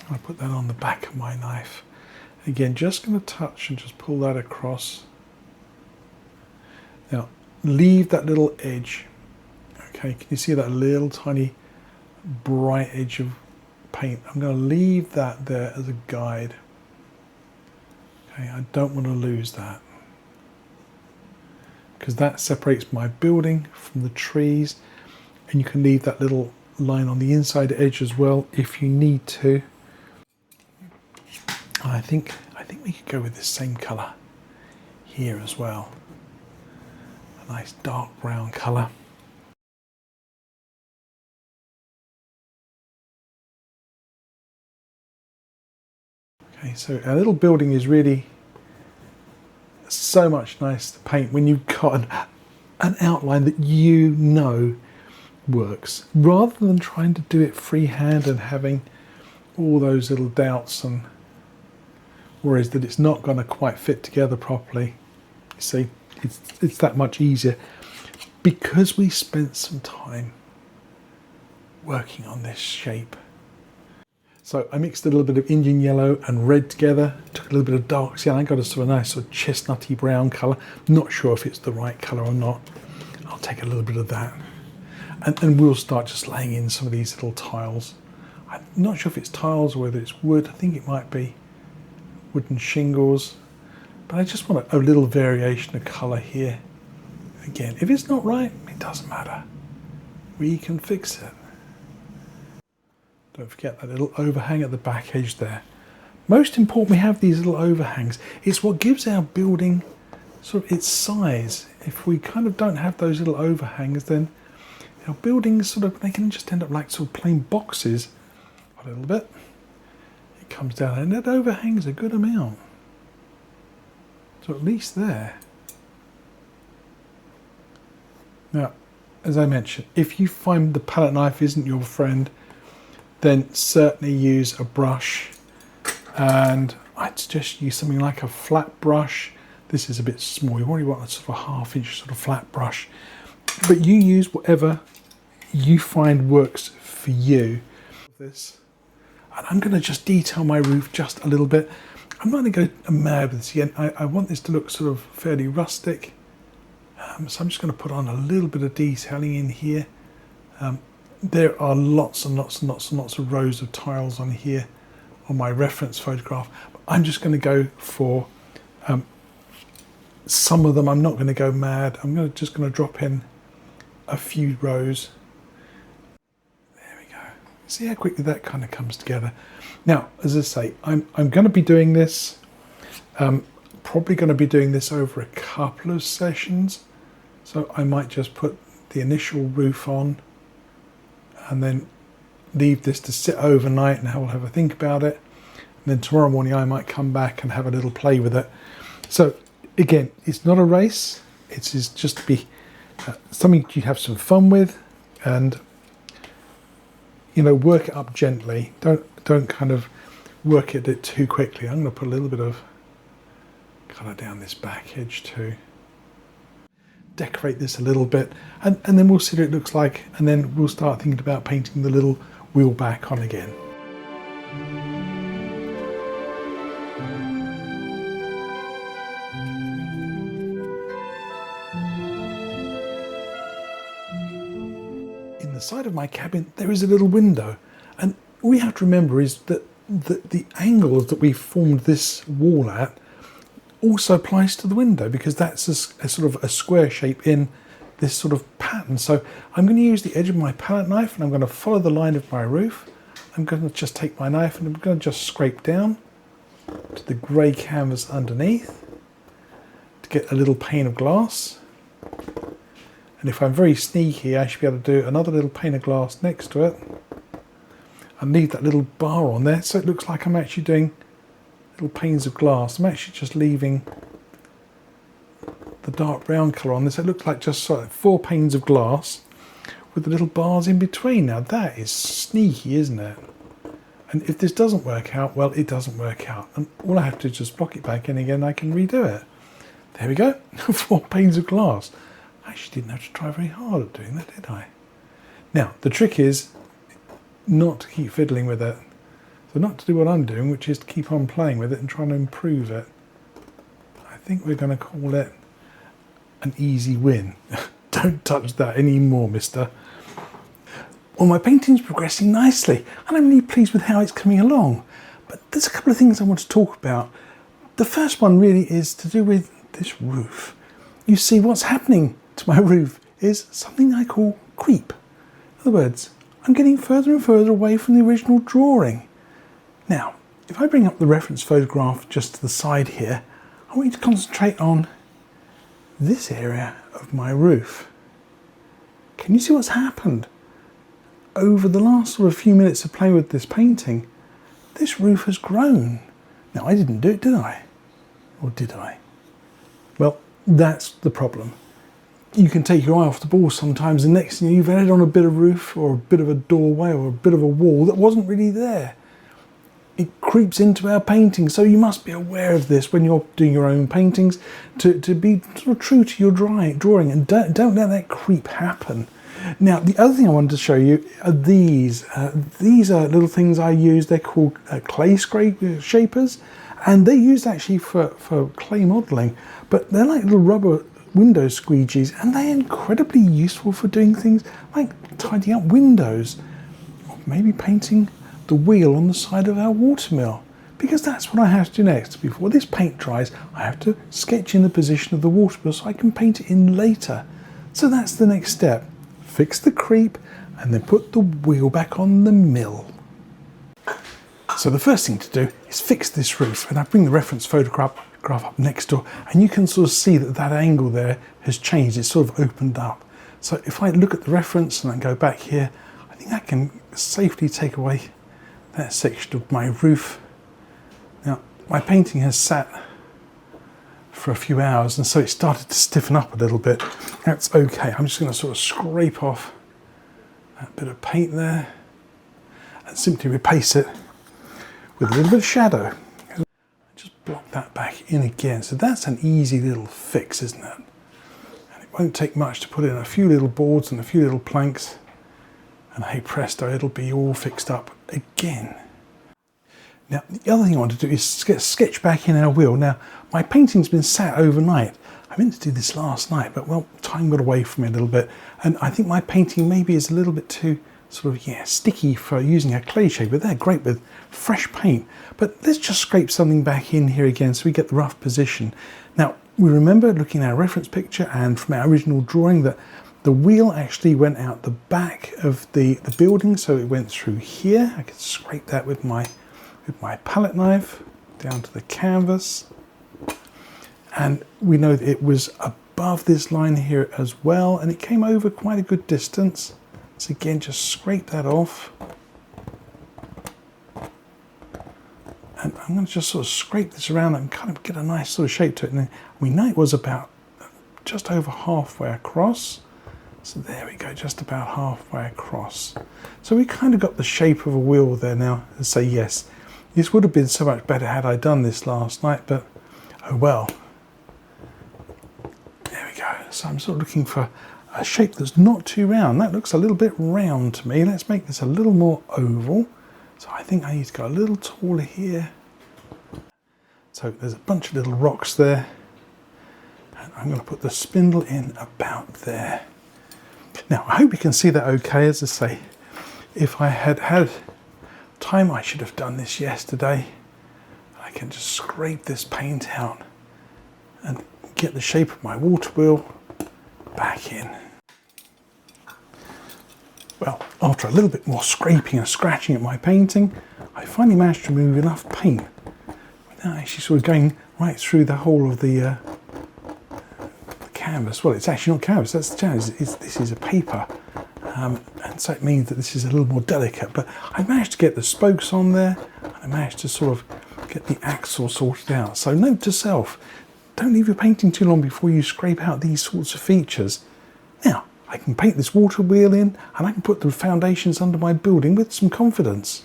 I'll put that on the back of my knife. Again, just going to touch and just pull that across. Now, leave that little edge. Okay, can you see that little tiny bright edge of paint? I'm going to leave that there as a guide. Okay, I don't want to lose that, because that separates my building from the trees, and you can leave that little line on the inside edge as well if you need to. I think we could go with this same colour here as well. A nice dark brown colour. Okay, so our little building is really so much nice to paint when you've got an outline that you know works, rather than trying to do it freehand and having all those little doubts and worries that it's not going to quite fit together properly. You see, it's that much easier because we spent some time working on this shape. So I mixed a little bit of Indian yellow and red together, took a little bit of dark cyan, I got a sort of nice sort of chestnutty brown colour. Not sure if it's the right colour or not. I'll take a little bit of that. And we'll start just laying in some of these little tiles. I'm not sure if it's tiles or whether it's wood. I think it might be wooden shingles. But I just want a little variation of colour here. Again, if it's not right, it doesn't matter. We can fix it. Don't forget that little overhang at the back edge there. Most important, we have these little overhangs. It's what gives our building sort of its size. If we kind of don't have those little overhangs, then our buildings sort of, they can just end up like sort of plain boxes a little bit. It comes down and that overhangs a good amount. So at least there. Now, as I mentioned, if you find the palette knife isn't your friend, then certainly use a brush, and I'd suggest use something like a flat brush. This is a bit small, you already want a sort of a 1/2 inch sort of flat brush, but you use whatever you find works for you. This, and I'm going to just detail my roof just a little bit. I'm not going to go mad with this again. I want this to look sort of fairly rustic, so I'm just going to put on a little bit of detailing in here. There are lots and lots and lots and lots of rows of tiles on here on my reference photograph. But I'm just going to go for some of them. I'm not going to go mad. I'm just going to drop in a few rows. There we go. See how quickly that kind of comes together. Now, as I say, I'm going to be doing this, probably going to be doing this over a couple of sessions. So I might just put the initial roof on and then leave this to sit overnight and have a think about it. And then tomorrow morning I might come back and have a little play with it. So again, it's not a race. It's just to be something you have some fun with, and you know, work it up gently. Don't kind of work at it too quickly. I'm going to put a little bit of colour down this back edge too. Decorate this a little bit, and then we'll see what it looks like, and then we'll start thinking about painting the little wheel back on again. In the side of my cabin there is a little window, and all we have to remember is that the angles that we formed this wall at also applies to the window, because that's a sort of a square shape in this sort of pattern. So I'm going to use the edge of my palette knife and I'm going to follow the line of my roof. I'm going to just take my knife and I'm going to just scrape down to the grey canvas underneath to get a little pane of glass. And if I'm very sneaky, I should be able to do another little pane of glass next to it and leave that little bar on there, so it looks like I'm actually doing little panes of glass. I'm actually just leaving the dark brown colour on this. It looks like just sort of 4 panes of glass with the little bars in between. Now that is sneaky, isn't it? And if this doesn't work out, well, it doesn't work out. And all I have to do is just block it back in again and I can redo it. There we go, 4 panes of glass. I actually didn't have to try very hard at doing that, did I? Now, the trick is not to keep fiddling with it. So not to do what I'm doing, which is to keep on playing with it and trying to improve it. I think we're going to call it an easy win. Don't touch that anymore, mister. Well, my painting's progressing nicely and I'm really pleased with how it's coming along. But there's a couple of things I want to talk about. The first one really is to do with this roof. You see, what's happening to my roof is something I call creep. In other words, I'm getting further and further away from the original drawing. Now, if I bring up the reference photograph just to the side here, I want you to concentrate on this area of my roof. Can you see what's happened? Over the last sort of few minutes of playing with this painting, this roof has grown. Now, I didn't do it, did I? Or did I? Well, that's the problem. You can take your eye off the ball sometimes, and next thing you've added on a bit of roof or a bit of a doorway or a bit of a wall that wasn't really there. It creeps into our painting, so you must be aware of this when you're doing your own paintings, to be sort of true to your drawing and don't let that creep happen. Now, the other thing I wanted to show you are these. These are little things I use. They're called clay shapers, and they're used actually for clay modelling, but they're like little rubber window squeegees, and they're incredibly useful for doing things like tidying up windows, or maybe painting the wheel on the side of our watermill, because that's what I have to do next. Before this paint dries, I have to sketch in the position of the watermill so I can paint it in later. So that's the next step. Fix the creep and then put the wheel back on the mill. So the first thing to do is fix this roof, and I bring the reference photograph up next door, and you can sort of see that that angle there has changed. It's sort of opened up. So if I look at the reference and I go back here, I think I can safely take away that section of my roof. Now, my painting has sat for a few hours, and so it started to stiffen up a little bit. That's okay. I'm just going to sort of scrape off that bit of paint there and simply replace it with a little bit of shadow. Just block that back in again. So that's an easy little fix, isn't it? And it won't take much to put in a few little boards and a few little planks, and hey presto, it'll be all fixed up again. Now, the other thing I want to do is sketch back in our wheel. Now, my painting's been sat overnight. I meant to do this last night, but well, time got away from me a little bit. And I think my painting maybe is a little bit too sort of, sticky for using a clay shaper. They're great with fresh paint. But let's just scrape something back in here again so we get the rough position. Now, we remember looking at our reference picture and from our original drawing that the wheel actually went out the back of the building. So it went through here. I could scrape that with my palette knife down to the canvas, and we know that it was above this line here as well, and it came over quite a good distance. So again, just scrape that off, and I'm going to just sort of scrape this around and kind of get a nice sort of shape to it. And we know it was about just over halfway across, so there we go, just about halfway across. So we kind of got the shape of a wheel there now. And say yes, this would have been so much better had I done this last night, but oh well. There we go. So I'm sort of looking for a shape that's not too round. That looks a little bit round to me. Let's make this a little more oval. So I think I need to go a little taller here. So there's a bunch of little rocks there. And I'm going to put the spindle in about there. Now, I hope you can see that okay. As I say, if I had had time, I should have done this yesterday. I can just scrape this paint out and get the shape of my water wheel back in. Well, after a little bit more scraping and scratching at my painting, I finally managed to remove enough paint without actually sort of going right through the whole of the canvas. Well, it's actually not canvas, that's the challenge. This is a paper. And so it means that this is a little more delicate, but I managed to get the spokes on there, and I managed to sort of get the axle sorted out. So note to self, don't leave your painting too long before you scrape out these sorts of features. Now, I can paint this water wheel in, and I can put the foundations under my building with some confidence.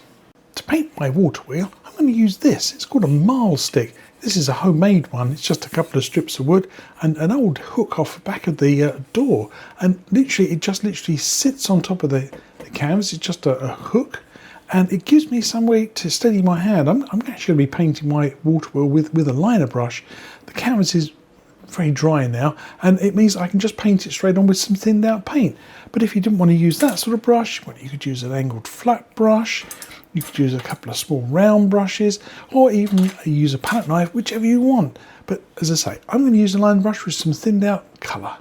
To paint my water wheel, I'm going to use this. It's called a marl stick. This is a homemade one. It's just a couple of strips of wood and an old hook off the back of the door. And literally, it just literally sits on top of the canvas. It's just a hook, and it gives me some way to steady my hand. I'm actually going to be painting my water wheel with a liner brush. The canvas is very dry now, and it means I can just paint it straight on with some thinned out paint. But if you didn't want to use that sort of brush, well, you could use an angled flat brush, you could use a couple of small round brushes, or even use a palette knife, whichever you want. But as I say, I'm going to use a line brush with some thinned out colour.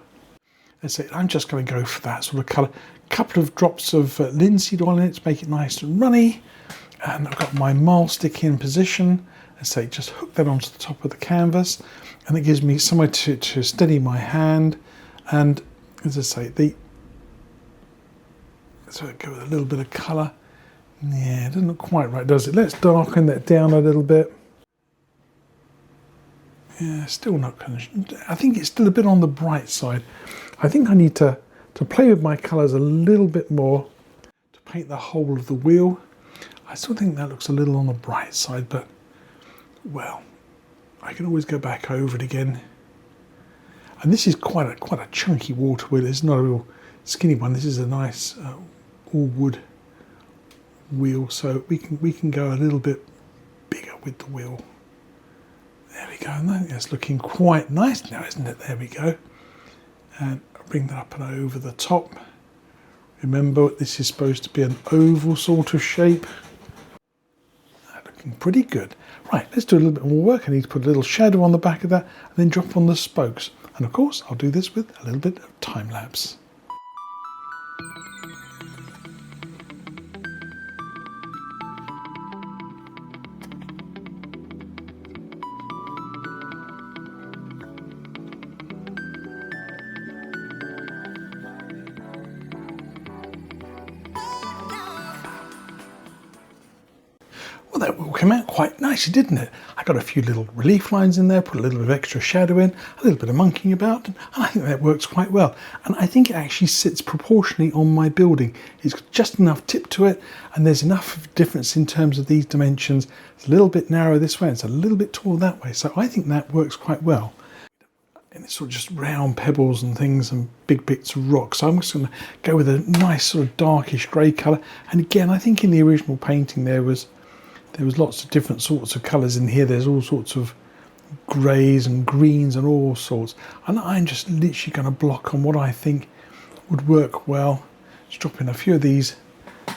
That's it. I'm just going to go for that sort of colour. A couple of drops of linseed oil in it to make it nice and runny. And I've got my marl stick in position. As I say, just hook that onto the top of the canvas, and it gives me somewhere to steady my hand. And as I say, so I go with a little bit of colour. Yeah, it doesn't look quite right, does it? Let's darken that down a little bit. Yeah, still not kind of, I think it's still a bit on the bright side. I think I need to play with my colours a little bit more to paint the whole of the wheel. I still think that looks a little on the bright side, but well, I can always go back over it again. And this is quite a chunky water wheel. It's not a real skinny one. This is a nice all wood wheel, so we can go a little bit bigger with the wheel. There we go. And that's looking quite nice now, isn't it? There we go. And I'll bring that up and over the top. Remember, this is supposed to be an oval sort of shape. Looking pretty good. Right, let's do a little bit more work. I need to put a little shadow on the back of that and then drop on the spokes. And of course, I'll do this with a little bit of time lapse. Well, that all came out quite nicely, didn't it? I got a few little relief lines in there, put a little bit of extra shadow in, a little bit of monkeying about, and I think that works quite well. And I think it actually sits proportionally on my building. It's got just enough tip to it, and there's enough difference in terms of these dimensions. It's a little bit narrow this way, and it's a little bit tall that way. So I think that works quite well. And it's sort of just round pebbles and things and big bits of rock. So I'm just going to go with a nice sort of darkish grey colour. And again, I think in the original painting there was lots of different sorts of colours in here. There's all sorts of greys and greens and all sorts. And I'm just literally going to block on what I think would work well. Just drop in a few of these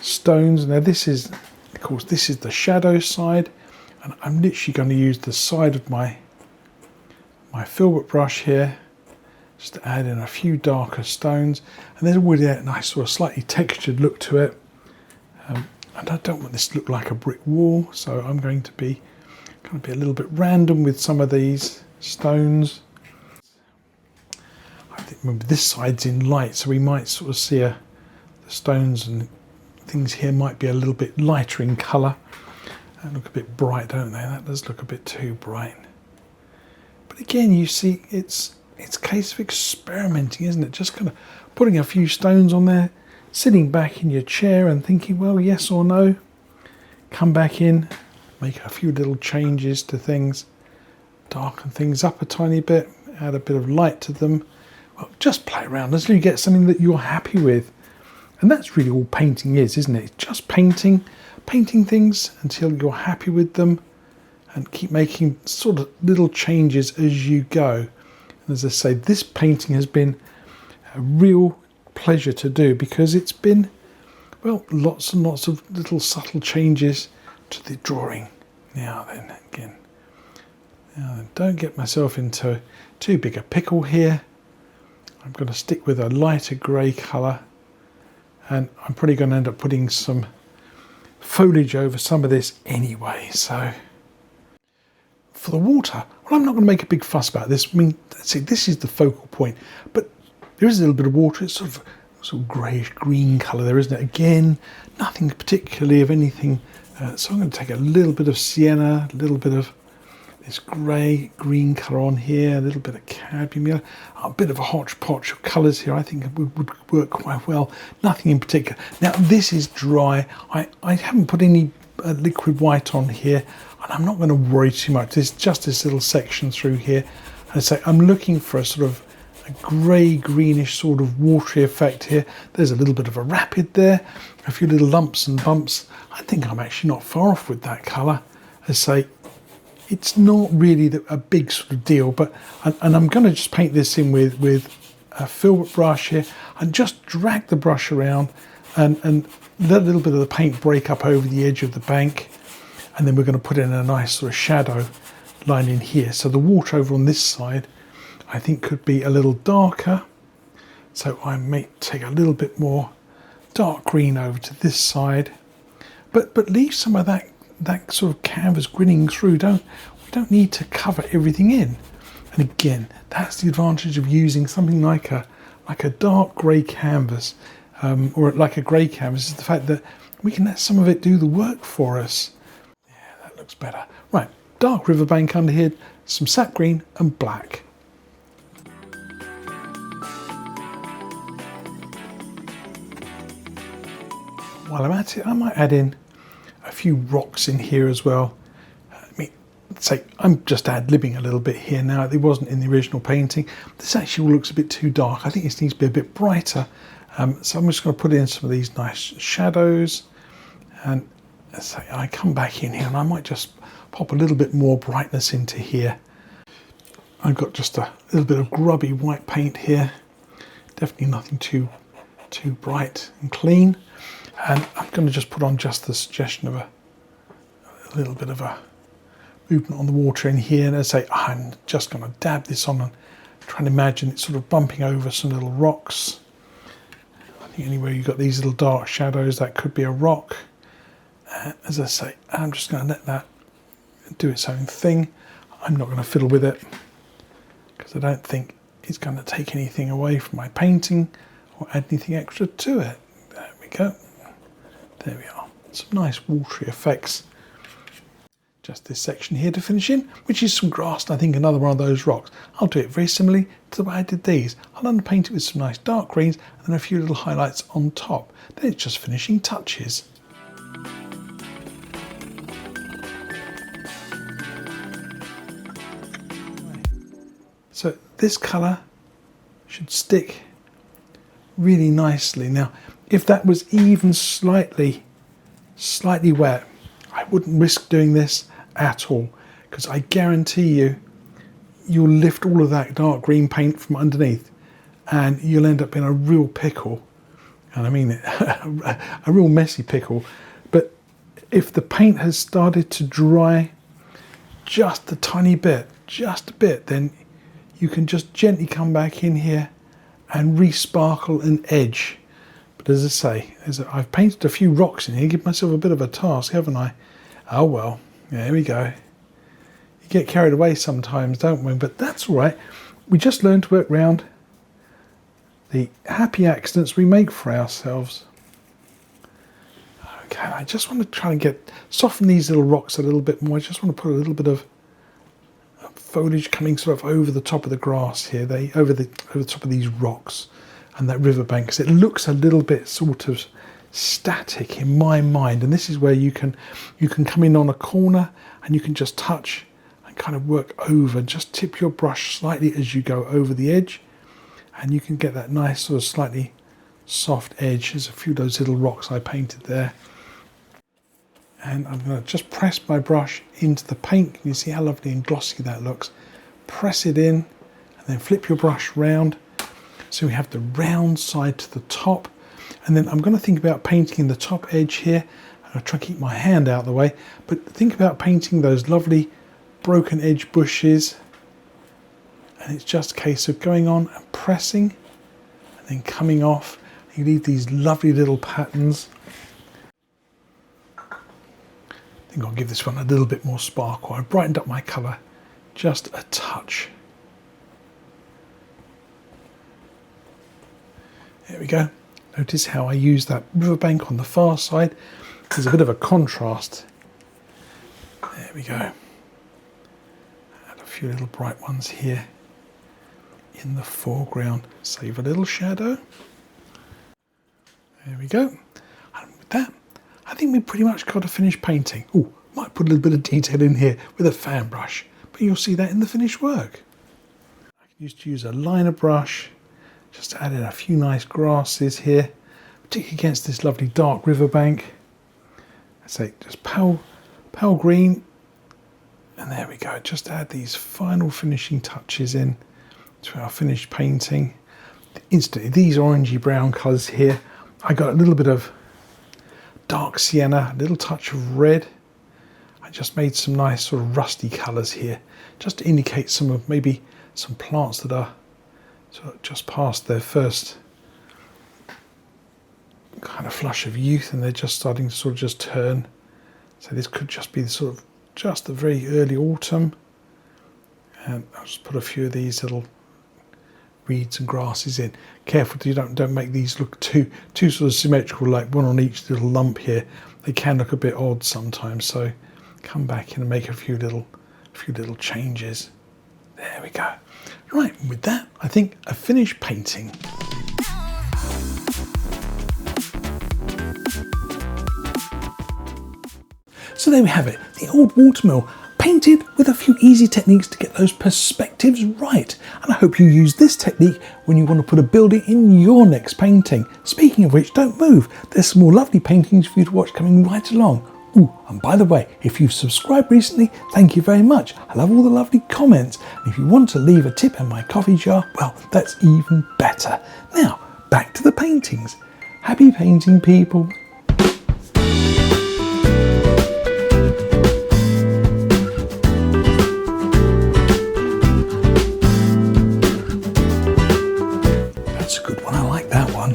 stones. Now this is, of course, this is the shadow side. And I'm literally going to use the side of my filbert brush here just to add in a few darker stones. And there's already a nice sort of slightly textured look to it. And I don't want this to look like a brick wall, so I'm going to be a little bit random with some of these stones. I think maybe this side's in light, so we might sort of see the stones and things here might be a little bit lighter in colour. They look a bit bright, don't they? That does look a bit too bright. But again, you see, it's a case of experimenting, isn't it? Just kind of putting a few stones on there, sitting back in your chair and thinking, well, yes or no. Come back in, make a few little changes to things, darken things up a tiny bit, add a bit of light to them. Well, just play around until you get something that you're happy with. And that's really all painting is, isn't it? Just painting things until you're happy with them, and keep making sort of little changes as you go. And as I say, this painting has been a real pleasure to do because it's been, well, lots and lots of little subtle changes to the drawing. Now then, don't get myself into too big a pickle here. I'm going to stick with a lighter grey colour, and I'm probably going to end up putting some foliage over some of this anyway. So for the water, well, I'm not going to make a big fuss about this. I mean, see, this is the focal point, but there is a little bit of water. It's sort of greyish green colour there, isn't it? Again, nothing particularly of anything. So I'm going to take a little bit of sienna, a little bit of this grey, green colour on here, a little bit of cadmium yellow, a bit of a hodgepodge of colours here. I think it would work quite well. Nothing in particular. Now this is dry. I haven't put any liquid white on here, and I'm not going to worry too much. There's just this little section through here. And so I'm looking for a sort of a grey, greenish sort of watery effect here. There's a little bit of a rapid there, a few little lumps and bumps. I think I'm actually not far off with that colour. As I say, it's not really a big sort of deal, but and I'm going to just paint this in with a filbert brush here and just drag the brush around and let a little bit of the paint break up over the edge of the bank, and then we're going to put in a nice sort of shadow line in here. So the water over on this side I think could be a little darker, so I may take a little bit more dark green over to this side, but leave some of that sort of canvas grinning through. We don't need to cover everything in. And again, that's the advantage of using something like a dark grey canvas, or like a grey canvas, is the fact that we can let some of it do the work for us. Yeah, that looks better. Right, dark riverbank under here, some sap green and black. While I'm at it, I might add in a few rocks in here as well. I mean, say I'm just ad-libbing a little bit here now. It wasn't in the original painting. This actually all looks a bit too dark. I think this needs to be a bit brighter. So I'm just going to put in some of these nice shadows. And say I come back in here and I might just pop a little bit more brightness into here. I've got just a little bit of grubby white paint here. Definitely nothing too bright and clean. And I'm going to just put on just the suggestion of a little bit of a movement on the water in here. And as I say, I'm just going to dab this on and try and imagine it sort of bumping over some little rocks. I think anywhere you've got these little dark shadows, that could be a rock. As I say, I'm just going to let that do its own thing. I'm not going to fiddle with it because I don't think it's going to take anything away from my painting or add anything extra to it. There we go. There we are, some nice watery effects. Just this section here to finish in, which is some grass, and I think another one of those rocks. I'll do it very similarly to the way I did these. I'll underpaint it with some nice dark greens and then a few little highlights on top. Then it's just finishing touches. So this colour should stick really nicely. Now, if that was even slightly wet, I wouldn't risk doing this at all, because I guarantee you'll lift all of that dark green paint from underneath and you'll end up in a real pickle. And I mean it, a real messy pickle. But if the paint has started to dry just a tiny bit, then you can just gently come back in here and re-sparkle an edge. But as I say, I've painted a few rocks in here, give myself a bit of a task, haven't I? Oh well, there we go. You get carried away sometimes, don't we? But that's all right. We just learn to work around the happy accidents we make for ourselves. Okay, I just want to try and soften these little rocks a little bit more. I just want to put a little bit of foliage coming sort of over the top of the grass here, over the top of these rocks and that riverbank, because it looks a little bit sort of static in my mind. And this is where you can come in on a corner and you can just touch and kind of work over, just tip your brush slightly as you go over the edge, and you can get that nice sort of slightly soft edge. There's a few of those little rocks I painted there. And I'm going to just press my brush into the paint. Can you see how lovely and glossy that looks? Press it in and then flip your brush round. So we have the round side to the top. And then I'm going to think about painting in the top edge here. I'm going to try and keep my hand out of the way. But think about painting those lovely broken edge bushes. And it's just a case of going on and pressing and then coming off. You leave these lovely little patterns. I think I'll give this one a little bit more sparkle. I brightened up my colour just a touch. There we go. Notice how I use that riverbank on the far side. There's a bit of a contrast. There we go. few little bright ones here in the foreground. Save a little shadow. There we go. And with that, I think we pretty much got a finished painting. Oh, might put a little bit of detail in here with a fan brush, but you'll see that in the finished work. I can just use a liner brush, just to add in a few nice grasses here, particularly against this lovely dark riverbank. I'd say just pale green, and there we go. Just add these final finishing touches in to our finished painting. Instantly, these orangey brown colours here, I got a little bit of dark sienna, a little touch of red. I just made some nice sort of rusty colours here, just to indicate some of maybe some plants that are sort of just past their first kind of flush of youth, and they're just starting to sort of just turn. So this could just be the sort of just the very early autumn. And I'll just put a few of these little reeds and grasses in. Careful you don't make these look too sort of symmetrical, like one on each little lump here. They can look a bit odd sometimes, so come back in and make a few little changes. There we go. Right, with that, I think a finished painting. So there we have it, the old watermill, painted with a few easy techniques to get those perspectives right. And I hope you use this technique when you want to put a building in your next painting. Speaking of which, don't move. There's some more lovely paintings for you to watch coming right along. Ooh, and by the way, if you've subscribed recently, thank you very much. I love all the lovely comments. And if you want to leave a tip in my coffee jar, well, that's even better. Now, back to the paintings. Happy painting, people. That's a good one. I like that one.